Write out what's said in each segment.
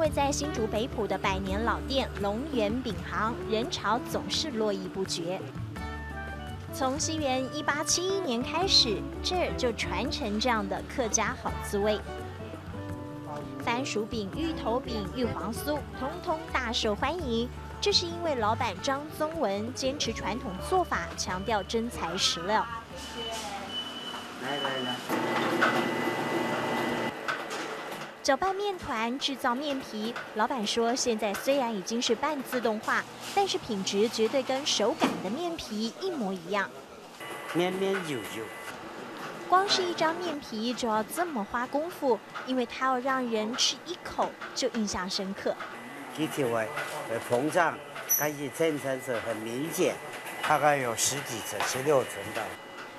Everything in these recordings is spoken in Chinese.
位在新竹北埔的百年老店龙源饼行，人潮总是络绎不绝。从西元1871年开始，这儿就传承这样的客家好滋味。番薯饼、芋头饼、玉皇酥，通通大受欢迎。这是因为老板张宗文坚持传统做法，强调真材实料。来。搅拌面团、制造面皮，老板说，现在虽然已经是半自动化，但是品质绝对跟手擀的面皮一模一样。面面有。光是一张面皮就要这么花功夫，因为它要让人吃一口就印象深刻。机体会膨胀，开始层层是很明显，大概有10几层、16层的。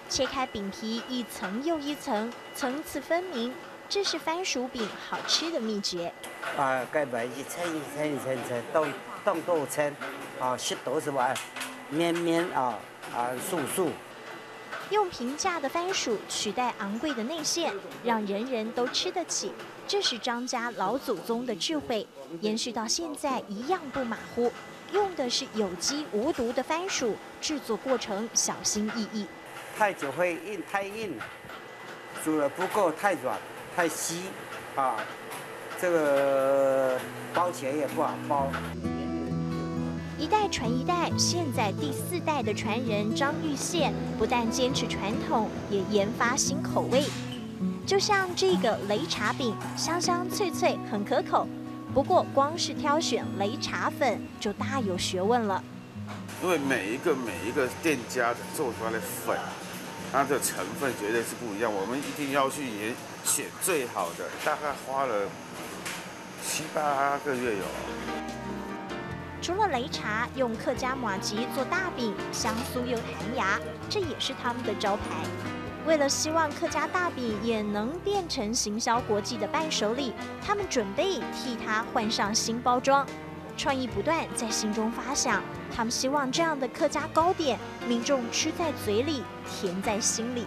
切开饼皮一层又一层，层次分明，这是番薯饼好吃的秘诀。盖板一层一层一层层，动豆层食到是吧？面酥酥。用平价的番薯取代昂贵的内馅，让人人都吃得起。这是张家老祖宗的智慧，延续到现在一样不马虎。用的是有机无毒的番薯，制作过程小心翼翼。太久会太硬，煮了不够太软太稀这个包起来也不好包。一代传一代，现在第4代的传人张玉宪不但坚持传统，也研发新口味。就像这个擂茶饼，香香脆脆，很可口。不过光是挑选擂茶粉就大有学问了。因为每一个店家做出来的粉，它的成分绝对是不一样，我们一定要去选最好的，大概花了7、8个月有。除了擂茶，用客家麻糬做大饼，香酥又弹牙，这也是他们的招牌。为了希望客家大饼也能变成行销国际的伴手礼，他们准备替它换上新包装，创意不断在心中发想。他们希望这样的客家糕点，民众吃在嘴里，甜在心里。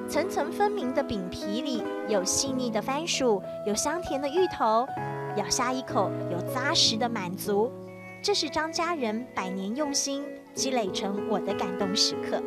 层层分明的饼皮里有细腻的番薯，有香甜的芋头，咬下一口有扎实的满足。这是张家人100年用心积累成我的感动时刻。